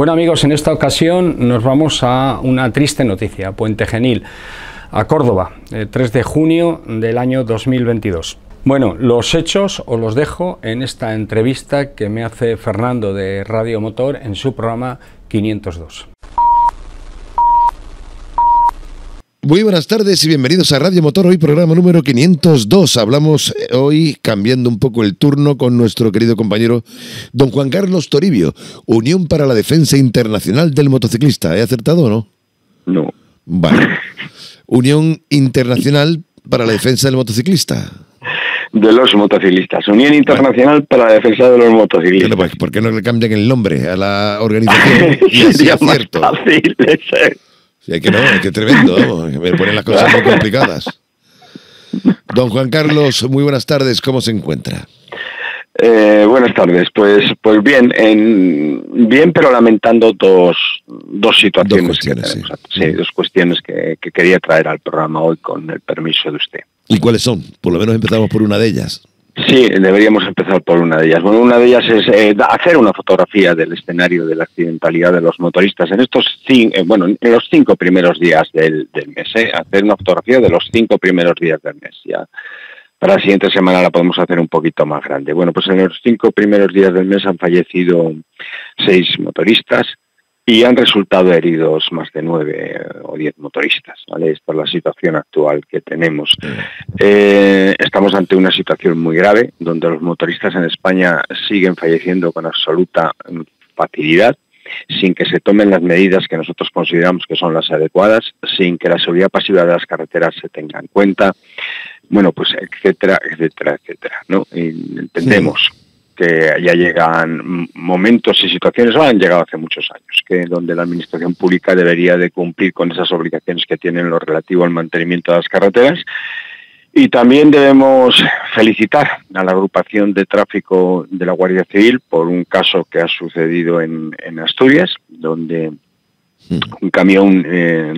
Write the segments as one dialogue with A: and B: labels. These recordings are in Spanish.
A: Bueno amigos, en esta ocasión nos vamos a una triste noticia, a Puente Genil, a Córdoba, el 3 de junio del año 2022. Bueno, los hechos os los dejo en esta entrevista que me hace Fernando de Radio Motor en su programa 502.
B: Muy buenas tardes y bienvenidos a Radio Motor, hoy programa número 502. Hablamos hoy, cambiando un poco el turno, con nuestro querido compañero don Juan Carlos Toribio, Unión para la Defensa Internacional del Motociclista. ¿He acertado o no?
C: No.
B: Vale. Unión Internacional para la Defensa del Motociclista.
C: De los motociclistas. Unión Internacional para la Defensa de los Motociclistas.
B: Bueno, pues, ¿por qué no le cambian el nombre a la organización? Y así
C: sería
B: acierto.
C: más fácil ese.
B: Sí, que no, es que tremendo, vamos, me ponen las cosas muy complicadas. Don Juan Carlos, muy buenas tardes, ¿cómo se encuentra?
C: Buenas tardes, pues bien, bien, pero lamentando dos situaciones.
B: Dos cuestiones,
C: que sí, dos cuestiones que quería traer al programa hoy con el permiso de usted.
B: ¿Y cuáles son? Por lo menos empezamos por una de ellas.
C: Sí, deberíamos empezar por una de ellas. Bueno, una de ellas es hacer una fotografía del escenario de la accidentalidad de los motoristas en en los 5 primeros días del mes. Hacer una fotografía de los 5 primeros días del mes. Ya para la siguiente semana la podemos hacer un poquito más grande. Bueno, pues en los 5 primeros días del mes han fallecido 6 motoristas y han resultado heridos más de 9 o 10 motoristas, ¿vale? Esta es la situación actual que tenemos. Estamos ante una situación muy grave, donde los motoristas en España siguen falleciendo con absoluta facilidad, sin que se tomen las medidas que nosotros consideramos que son las adecuadas, sin que la seguridad pasiva de las carreteras se tenga en cuenta, bueno, pues etcétera, ¿no? Y entendemos que ya llegan momentos y situaciones, han llegado hace muchos años, que donde la administración pública debería de cumplir con esas obligaciones que tienen lo relativo al mantenimiento de las carreteras. Y también debemos felicitar a la agrupación de tráfico de la Guardia Civil por un caso que ha sucedido en Asturias, donde un camión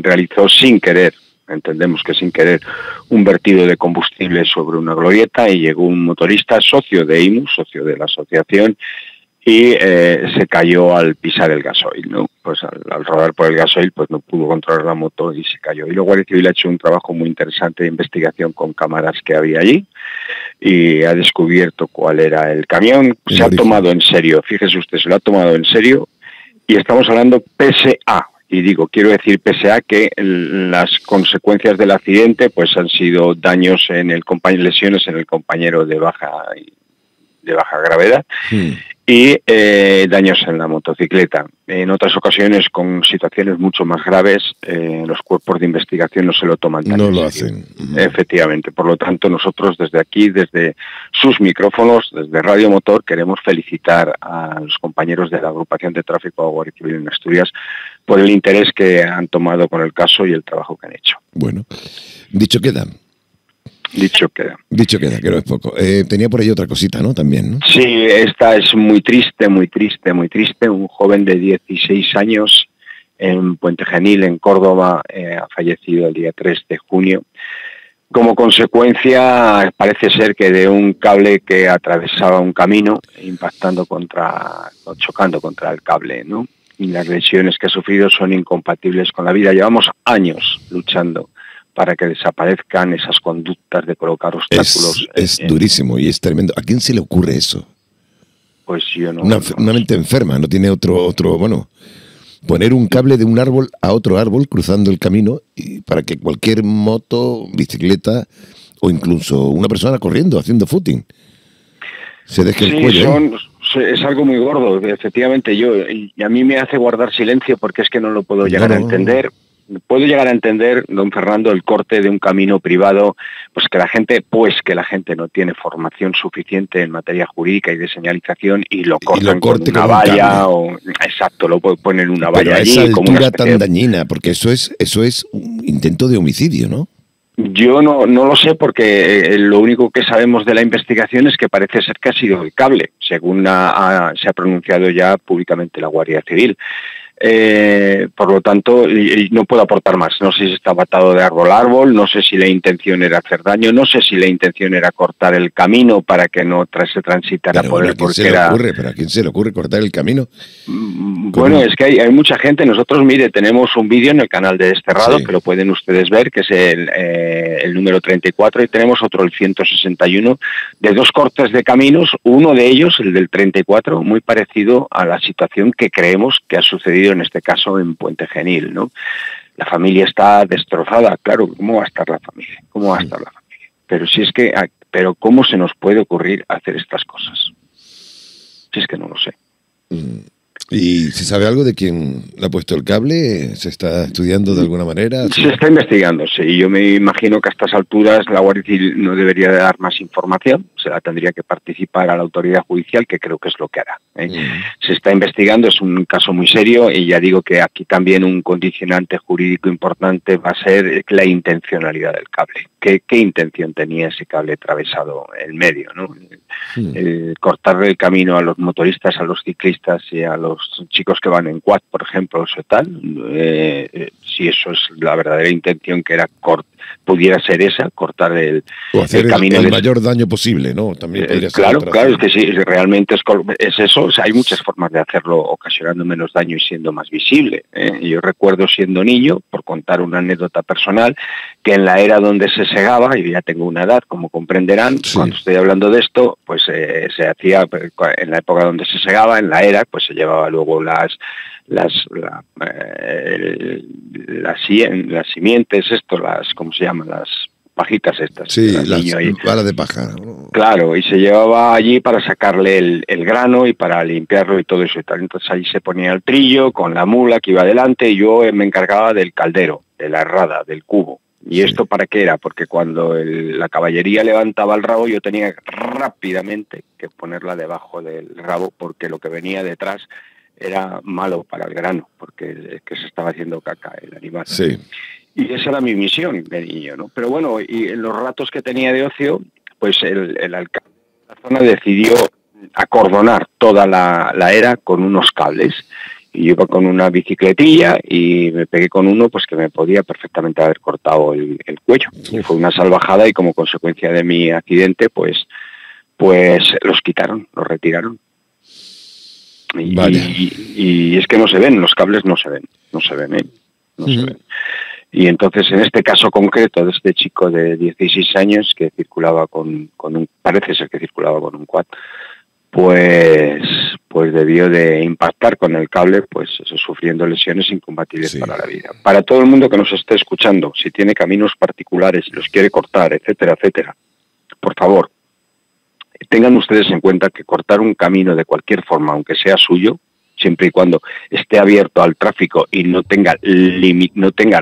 C: realizó sin querer, entendemos que sin querer, un vertido de combustible sobre una glorieta y llegó un motorista, socio de IMU, socio de la asociación, y se cayó al pisar el gasoil, ¿no? Pues al rodar por el gasoil pues no pudo controlar la moto y se cayó. Y la Guardia Civil ha hecho un trabajo muy interesante de investigación con cámaras que había allí y ha descubierto cuál era el camión. Se ha tomado en serio, fíjese usted, se lo ha tomado en serio y estamos hablando PSA. Y quiero decir pese a que las consecuencias del accidente pues han sido daños en el compañero, lesiones en el compañero de baja gravedad y daños en la motocicleta. En otras ocasiones, con situaciones mucho más graves, los cuerpos de investigación no se lo toman tan en serio. Hacen. Efectivamente. Por lo tanto, nosotros desde aquí, desde sus micrófonos, desde Radio Motor, queremos felicitar a los compañeros de la agrupación de tráfico Guardia Civil en Asturias por el interés que han tomado con el caso y el trabajo que han hecho. Bueno,
B: dicho queda. Dicho queda, que no es poco. Tenía por ahí otra cosita, ¿no? También, ¿no?
C: Sí, esta es muy triste. Un joven de 16 años en Puente Genil, en Córdoba, ha fallecido el día 3 de junio. Como consecuencia, parece ser que de un cable que atravesaba un camino, chocando contra el cable, ¿no? Y las lesiones que ha sufrido son incompatibles con la vida. Llevamos años luchando para que desaparezcan esas conductas de colocar obstáculos.
B: Es durísimo y es tremendo. ¿A quién se le ocurre eso?
C: Pues yo no.
B: Una mente enferma, no tiene otro, bueno, poner un cable de un árbol a otro árbol cruzando el camino y para que cualquier moto, bicicleta o incluso una persona corriendo, haciendo footing, se deje el cuello.
C: Es algo muy gordo, efectivamente. Y a mí me hace guardar silencio porque es que no lo puedo llegar a entender. Puedo llegar a entender, don Fernando, el corte de un camino privado, pues que la gente no tiene formación suficiente en materia jurídica y de señalización y lo cortan con una valla exacto, lo ponen una valla allí.
B: Pero a esa altura tan dañina, porque eso es un intento de homicidio, ¿no?
C: Yo no lo sé porque lo único que sabemos de la investigación es que parece ser que ha sido el cable, según se ha pronunciado ya públicamente la Guardia Civil. Por lo tanto, y no puedo aportar más. No sé si está atado de árbol a árbol, no sé si la intención era hacer daño, no sé si la intención era cortar el camino para que no se transitara
B: pero
C: por
B: bueno,
C: él, porque
B: ¿pero a quién se le ocurre cortar el camino?
C: Bueno, es que hay mucha gente. Nosotros, mire, tenemos un vídeo en el canal de Desterrado,
B: Sí.
C: que lo pueden ustedes ver, que es el número 34, y tenemos otro, el 161, de 2 cortes de caminos, uno de ellos, el del 34, muy parecido a la situación que creemos que ha sucedido en este caso en Puente Genil, ¿no? La familia está destrozada, claro, ¿cómo va a estar la familia? ¿Cómo va a estar la familia? Pero si es que, pero ¿cómo se nos puede ocurrir hacer estas cosas? Si es que no lo sé.
B: ¿Y se sabe algo de quién le ha puesto el cable? ¿Se está estudiando de alguna manera?
C: Se está investigando, sí. Yo me imagino que a estas alturas la Guardia Civil no debería de dar más información, se la tendría que participar a la autoridad judicial, que creo que es lo que hará. Se está investigando, es un caso muy serio, y ya digo que aquí también un condicionante jurídico importante va a ser la intencionalidad del cable. ¿Qué intención tenía ese cable atravesado en medio, ¿no? El cortarle el camino a los motoristas, a los ciclistas y a los chicos que van en quad, por ejemplo, o tal, si eso es la verdadera intención, que era pudiera ser esa, cortar el camino.
B: El mayor daño posible, ¿no? También podría ser.
C: Claro, es que si realmente es eso, o sea, hay muchas formas de hacerlo, ocasionando menos daño y siendo más visible. Yo recuerdo, siendo niño, por contar una anécdota personal, que en la era donde se segaba, y ya tengo una edad, como comprenderán, cuando estoy hablando de esto, pues se hacía, en la época donde se segaba, en la era, pues se llevaba luego las simientes, ¿cómo se llaman? Las pajitas estas.
B: Sí, las balas de paja, ¿no?
C: Claro, y se llevaba allí para sacarle el grano y para limpiarlo y todo eso y tal. Entonces allí se ponía el trillo con la mula que iba delante, y yo me encargaba del caldero, de la herrada, del cubo. ¿Y esto para qué era? Porque cuando la caballería levantaba el rabo, yo tenía rápidamente que ponerla debajo del rabo, porque lo que venía detrás era malo para el grano, porque es que se estaba haciendo caca el animal.
B: Sí.
C: Y esa era mi misión de niño, ¿no? Pero bueno, y en los ratos que tenía de ocio, pues el alcalde de la zona decidió acordonar toda la era con unos cables. Y yo iba con una bicicletilla y me pegué con uno, pues que me podía perfectamente haber cortado el cuello. Y fue una salvajada, y como consecuencia de mi accidente, pues los quitaron, los retiraron. Y es que no se ven, los cables no se ven. Se ven. Y entonces, en este caso concreto de este chico de 16 años que circulaba parece ser que circulaba con un quad, pues debió de impactar con el cable, pues eso, sufriendo lesiones incompatibles para la vida. Para todo el mundo que nos esté escuchando, si tiene caminos particulares y los quiere cortar, etcétera, etcétera, por favor, tengan ustedes en cuenta que cortar un camino de cualquier forma, aunque sea suyo, siempre y cuando esté abierto al tráfico y no tenga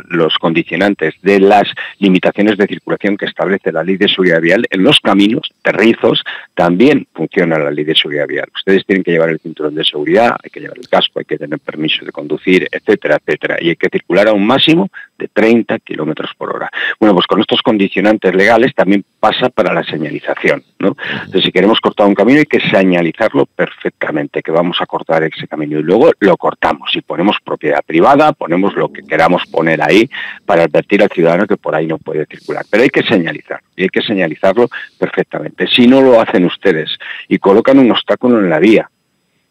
C: los condicionantes de las limitaciones de circulación que establece la Ley de Seguridad Vial, en los caminos terrizos también funciona la Ley de Seguridad Vial. Ustedes tienen que llevar el cinturón de seguridad, hay que llevar el casco, hay que tener permiso de conducir, etcétera, etcétera, y hay que circular a un máximo de 30 kilómetros por hora. Bueno, pues con estos condicionantes legales también pasa para la señalización, ¿no? Entonces, si queremos cortar un camino, hay que señalizarlo perfectamente, que vamos a cortar ese camino, y luego lo cortamos y ponemos propiedad privada, ponemos lo que queramos poner ahí para advertir al ciudadano que por ahí no puede circular. Pero hay que señalizar, y hay que señalizarlo perfectamente. Si no lo hacen ustedes y colocan un obstáculo en la vía,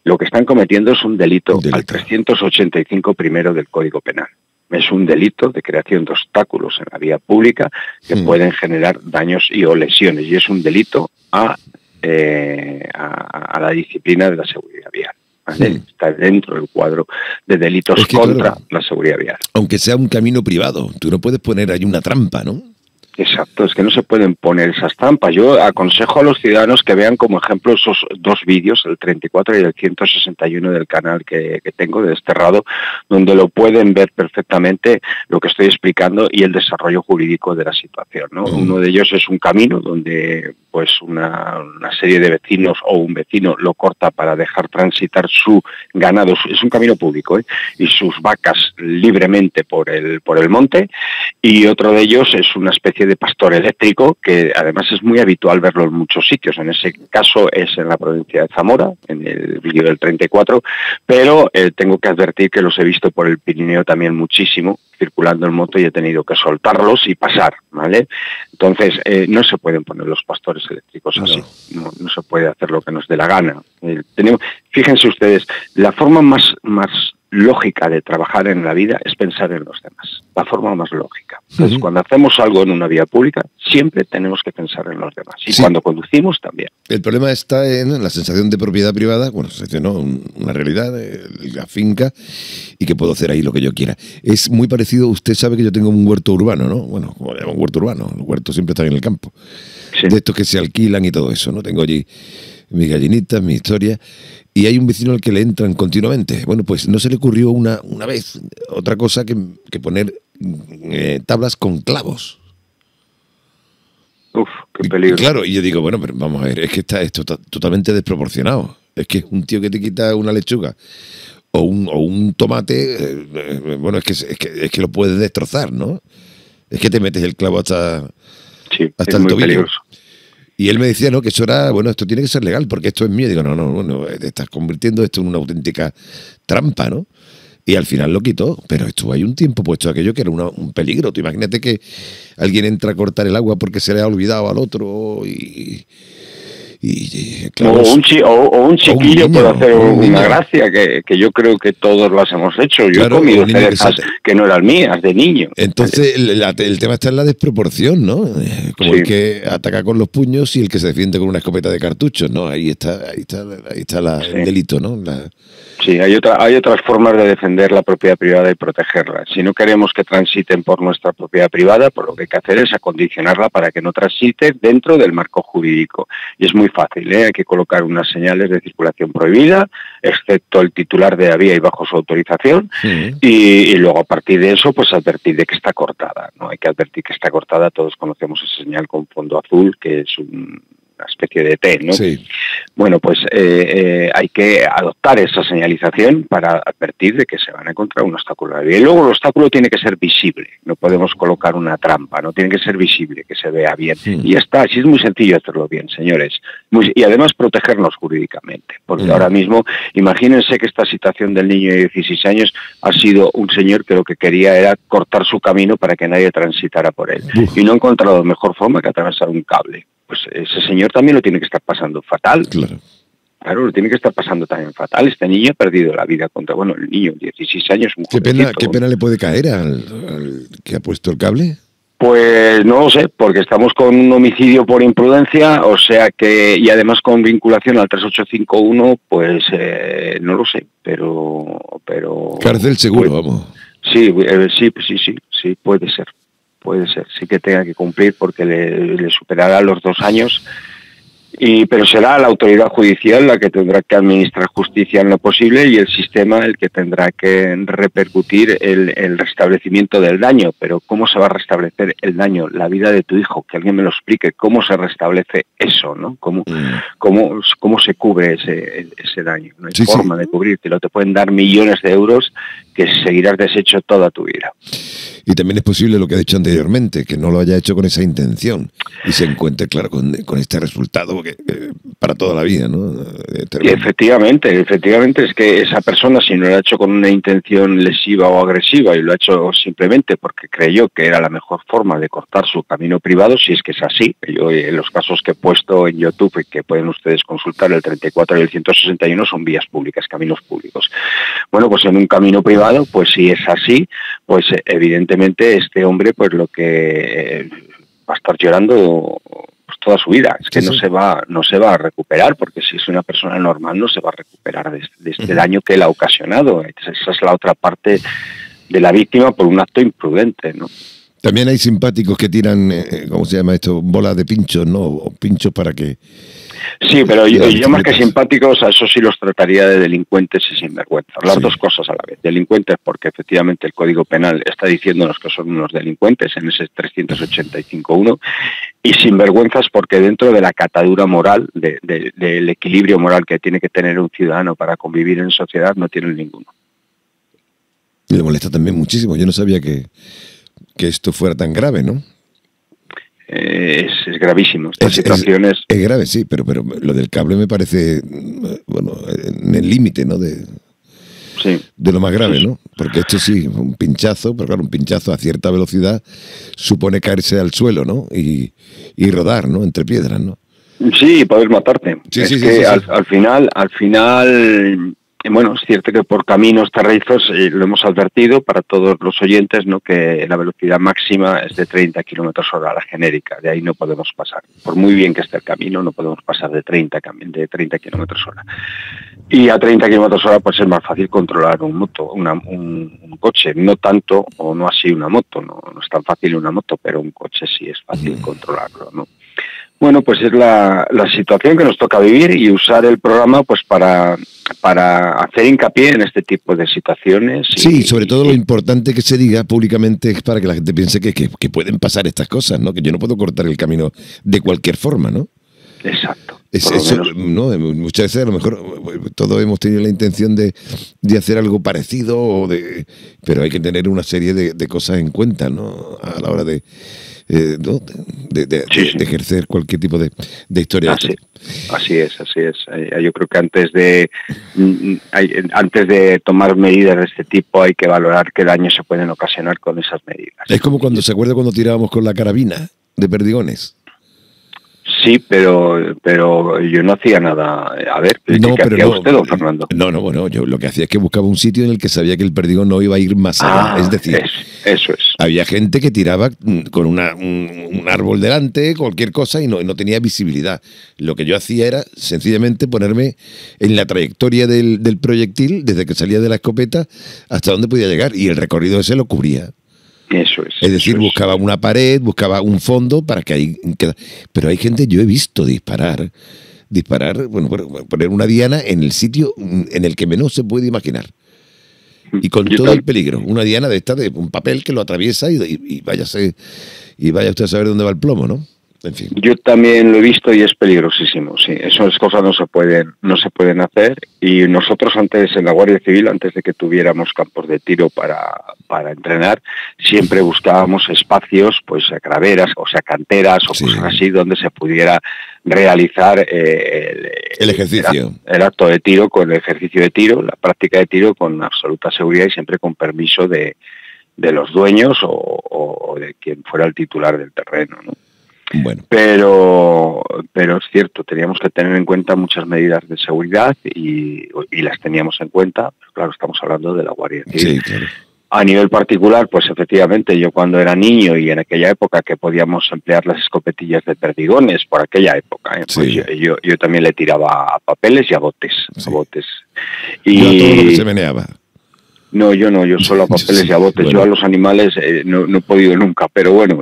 C: lo que están cometiendo es un delito. Al 385 primero del Código Penal. Es un delito de creación de obstáculos en la vía pública que pueden generar daños o lesiones, y es un delito a la disciplina de la seguridad vial. ¿Vale? Está dentro del cuadro de delitos contra la seguridad vial.
B: Aunque sea un camino privado, tú no puedes poner ahí una trampa, ¿no?
C: Exacto, es que no se pueden poner esas trampas. Yo aconsejo a los ciudadanos que vean como ejemplo esos 2 vídeos, el 34 y el 161 del canal que tengo de Desterrado, donde lo pueden ver perfectamente lo que estoy explicando y el desarrollo jurídico de la situación, ¿no? Uno de ellos es un camino donde pues una serie de vecinos o un vecino lo corta para dejar transitar su ganado, es un camino público, y sus vacas libremente por el monte, y otro de ellos es una especie de pastor eléctrico que además es muy habitual verlo en muchos sitios. En ese caso es en la provincia de Zamora, en el vídeo del 34, pero tengo que advertir que los he visto por el Pirineo también muchísimo, circulando en moto, y he tenido que soltarlos y pasar, ¿vale? Entonces, no se pueden poner los pastores eléctricos así, no se puede hacer lo que nos dé la gana. Fíjense ustedes, la forma más lógica de trabajar en la vida es pensar en los demás, la forma más lógica. Entonces, cuando hacemos algo en una vía pública, siempre tenemos que pensar en los demás, y cuando conducimos también.
B: El problema está en la sensación de propiedad privada, bueno, una realidad, la finca, y que puedo hacer ahí lo que yo quiera. Es muy parecido, usted sabe que yo tengo un huerto urbano, ¿no? Bueno, como le llaman huerto urbano, los huertos siempre están en el campo. Sí. De estos que se alquilan y todo eso, ¿no? Tengo allí mis gallinitas, mi historia, y hay un vecino al que le entran continuamente. Bueno, pues no se le ocurrió una vez otra cosa que poner tablas con clavos.
C: Uf, qué peligro.
B: Claro, y yo digo, bueno, pero vamos a ver, es que está esto totalmente desproporcionado. Es que un tío que te quita una lechuga o un tomate, bueno, es que lo puedes destrozar, ¿no? Es que te metes el clavo hasta el tobillo. Peligroso. Y él me decía, ¿no?, que eso era, bueno, esto tiene que ser legal, porque esto es mío. Y digo, no, te estás convirtiendo esto en una auténtica trampa, ¿no? Y al final lo quitó, pero estuvo ahí un tiempo puesto aquello que era un peligro. Tú imagínate que alguien entra a cortar el agua porque se le ha olvidado al otro claro,
C: o un chiquillo puede hacer una gracia que yo creo que todos las hemos hecho. Yo he comido cerezas que no eran mías de niño.
B: Entonces el tema está en la desproporción, ¿no? Como el que ataca con los puños y el que se defiende con una escopeta de cartuchos, ¿no? Ahí está el delito, ¿no?
C: Sí, hay otras formas de defender la propiedad privada y protegerla. Si no queremos que transiten por nuestra propiedad privada, pues lo que hay que hacer es acondicionarla para que no transite dentro del marco jurídico. Y es muy fácil, hay que colocar unas señales de circulación prohibida, excepto el titular de la vía y bajo su autorización, y luego a partir de eso, pues advertir de que está cortada, ¿no? Hay que advertir que está cortada. Todos conocemos esa señal con fondo azul, que es una especie de T, ¿no?
B: Sí.
C: Bueno, pues hay que adoptar esa señalización para advertir de que se van a encontrar un obstáculo en la vía. Y luego el obstáculo tiene que ser visible, no podemos colocar una trampa, no tiene que ser visible, que se vea bien. Y ya está, así es muy sencillo hacerlo bien, señores. Y además protegernos jurídicamente, porque ahora mismo, imagínense que esta situación del niño de 16 años ha sido un señor que lo que quería era cortar su camino para que nadie transitara por él. Y no ha encontrado mejor forma que atravesar un cable. Pues ese señor también lo tiene que estar pasando fatal. Claro, lo tiene que estar pasando también fatal. Este niño ha perdido la vida el niño, 16 años.
B: ¿Qué pena le puede caer al que ha puesto el cable?
C: Pues no lo sé, porque estamos con un homicidio por imprudencia, o sea que, y además con vinculación al 3851, pues no lo sé, pero
B: cárcel seguro, vamos.
C: Sí, puede ser. Puede ser, sí que tenga que cumplir porque le superará los 2 años, pero será la autoridad judicial la que tendrá que administrar justicia en lo posible y el sistema el que tendrá que repercutir el restablecimiento del daño. Pero ¿cómo se va a restablecer el daño? La vida de tu hijo, que alguien me lo explique, ¿cómo se restablece eso, ¿no? ¿Cómo se cubre ese daño? No hay forma de cubrirte, te pueden dar millones de euros que seguirás deshecho toda tu vida.
B: Y también es posible lo que ha dicho anteriormente, que no lo haya hecho con esa intención y se encuentre, claro, con este resultado para toda la vida, ¿no?
C: Y efectivamente, es que esa persona, si no lo ha hecho con una intención lesiva o agresiva y lo ha hecho simplemente porque creyó que era la mejor forma de cortar su camino privado, si es que es así, yo en los casos que he puesto en YouTube y que pueden ustedes consultar, el 34 y el 161 son vías públicas, caminos públicos. Bueno, pues en un camino privado, pues si es así, pues evidentemente este hombre pues lo que va a estar llorando pues toda su vida. Es que no se va a recuperar, porque si es una persona normal no se va a recuperar de este daño que él ha ocasionado. Esa es la otra parte de la víctima por un acto imprudente, ¿no?
B: También hay simpáticos que tiran, ¿cómo se llama esto? Bolas de pinchos, ¿no? O pinchos para que...
C: Sí, pero yo más que simpáticos, a eso sí los trataría de delincuentes y sinvergüenzas. Las dos cosas a la vez. Delincuentes porque efectivamente el Código Penal está diciéndonos que son unos delincuentes en ese 385.1, y sinvergüenzas porque dentro de la catadura moral, del equilibrio moral que tiene que tener un ciudadano para convivir en sociedad, no tienen ninguno.
B: Y le molesta también muchísimo. Yo no sabía que esto fuera tan grave, ¿no?
C: Es gravísimo. Estas situaciones...
B: Es grave, sí, pero lo del cable me parece, bueno, en el límite, ¿no? De lo más grave, ¿no? Porque esto sí, un pinchazo, pero claro, un pinchazo a cierta velocidad supone caerse al suelo, ¿no? Y rodar, ¿no? Entre piedras, ¿no?
C: Sí, poder matarte. Al final, bueno, es cierto que por caminos terrizos, lo hemos advertido para todos los oyentes, ¿no? Que la velocidad máxima es de 30 km/h, la genérica, de ahí no podemos pasar. Por muy bien que esté el camino, no podemos pasar de 30 km/h. Y a 30 km/h pues es más fácil controlar un coche, no tanto, o no así una moto, no es tan fácil una moto, pero un coche sí es fácil controlarlo, ¿no? Bueno, pues es la situación que nos toca vivir y usar el programa pues para hacer hincapié en este tipo de situaciones.
B: Sí, sobre todo lo importante que se diga públicamente es para que la gente piense que pueden pasar estas cosas, ¿no? Que yo no puedo cortar el camino de cualquier forma, ¿no?
C: Exacto.
B: Eso, ¿no? Muchas veces a lo mejor todos hemos tenido la intención de hacer algo parecido, pero hay que tener una serie de cosas en cuenta, ¿no? A la hora de ejercer cualquier tipo de historia.
C: Así es. Yo creo que antes de tomar medidas de este tipo hay que valorar qué daños se pueden ocasionar con esas medidas.
B: Es como ¿se acuerda cuando tirábamos con la carabina de perdigones?
C: Sí, pero yo no hacía nada. A ver, ¿qué hacía usted, don Fernando?
B: Bueno, yo lo que hacía es que buscaba un sitio en el que sabía que el perdigón no iba a ir más allá. Es decir,
C: eso es.
B: Había gente que tiraba con un árbol delante, cualquier cosa, y no tenía visibilidad. Lo que yo hacía era sencillamente ponerme en la trayectoria del proyectil, desde que salía de la escopeta hasta donde podía llegar, y el recorrido ese lo cubría.
C: Eso es.
B: Es decir, buscaba una pared, buscaba un fondo para que ahí quedara. Pero hay gente, yo he visto disparar, bueno, poner una diana en el sitio en el que menos se puede imaginar. Y con todo el peligro. Una diana de un papel que lo atraviesa y vaya usted a saber dónde va el plomo, ¿no? En fin.
C: Yo también lo he visto y es peligrosísimo, sí. Esas cosas no se pueden hacer, y nosotros antes, en la Guardia Civil, antes de que tuviéramos campos de tiro para entrenar, siempre buscábamos espacios, pues graveras, o sea, canteras o cosas así, donde se pudiera realizar
B: el ejercicio.
C: El acto de tiro, con el ejercicio de tiro, la práctica de tiro con absoluta seguridad y siempre con permiso de los dueños o de quien fuera el titular del terreno, ¿no?
B: Bueno.
C: Pero es cierto, teníamos que tener en cuenta muchas medidas de seguridad y las teníamos en cuenta, pero claro, estamos hablando de la Guardia Civil.
B: Sí, claro.
C: A nivel particular, pues efectivamente, yo cuando era niño y en aquella época que podíamos emplear las escopetillas de perdigones, por aquella época, pues yo también le tiraba a papeles y a botes. Y
B: yo a todo lo que se meneaba.
C: No, yo solo a papeles y a botes. Bueno. Yo a los animales no he podido nunca, pero bueno,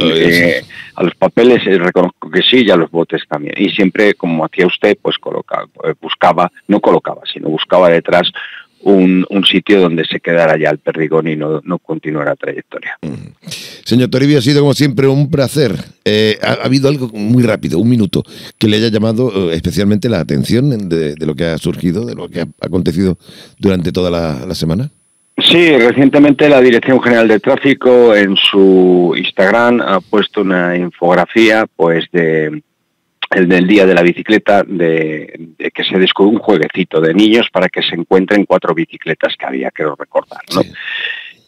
C: a los papeles reconozco que sí, y a los botes también. Y siempre, como hacía usted, pues buscaba detrás un sitio donde se quedara ya el perdigón y no continuara la trayectoria.
B: Señor Toribio, ha sido como siempre un placer. Ha habido algo muy rápido, un minuto, que le haya llamado especialmente la atención de lo que ha surgido, de lo que ha acontecido durante toda la semana.
C: Sí, recientemente la Dirección General de Tráfico en su Instagram ha puesto una infografía pues del Día de la Bicicleta, de que se descubrió un jueguecito de niños para que se encuentren 4 bicicletas que había, creo recordar, ¿no? Sí.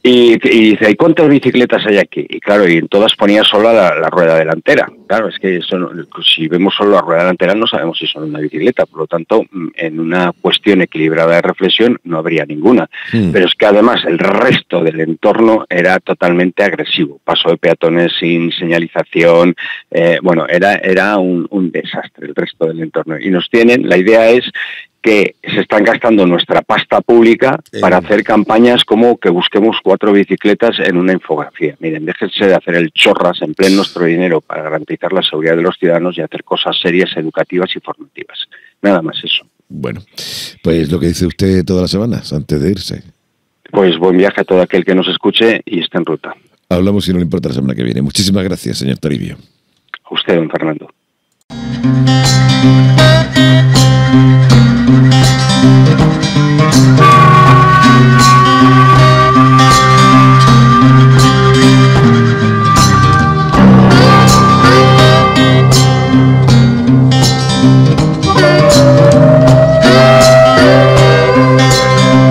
C: Y dice, ¿y cuántas bicicletas hay aquí? Y claro, y en todas ponía solo la rueda delantera. Claro, es que si vemos solo la rueda delantera no sabemos si son una bicicleta, por lo tanto, en una cuestión equilibrada de reflexión no habría ninguna. Pero es que además el resto del entorno era totalmente agresivo. Paso de peatones sin señalización, era un desastre el resto del entorno. Y la idea es que se están gastando nuestra pasta pública para hacer campañas como que busquemos 4 bicicletas en una infografía. Miren, déjense de hacer el chorras, empleen nuestro dinero para garantizar la seguridad de los ciudadanos y hacer cosas serias, educativas y formativas. Nada más eso.
B: Bueno, pues lo que dice usted todas las semanas, antes de irse.
C: Pues buen viaje a todo aquel que nos escuche y esté en ruta.
B: Hablamos, si no le importa, la semana que viene. Muchísimas gracias, señor Toribio.
C: A usted, don Fernando.